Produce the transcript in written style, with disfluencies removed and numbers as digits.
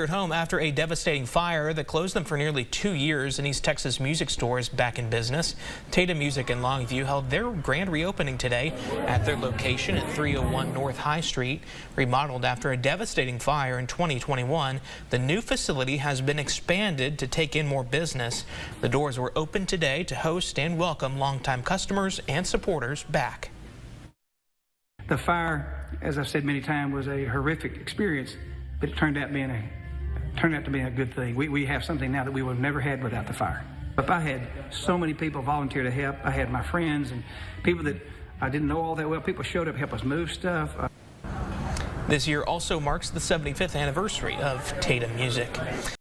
Home after a devastating fire that closed them for nearly 2 years. And East Texas music stores back in business. Tatum Music in Longview held their grand reopening today at their location at 301 North High Street. Remodeled after a devastating fire in 2021, the new facility has been expanded to take in more business. The doors were open today to host and welcome longtime customers and supporters back. The fire, as I've said many times, was a horrific experience, but it turned out to be a good thing. We have something now that we would have never had without the fire. But I had so many people volunteer to help. I had my friends and people that I didn't know all that well. People showed up to help us move stuff. This year also marks the 75th anniversary of Tatum Music.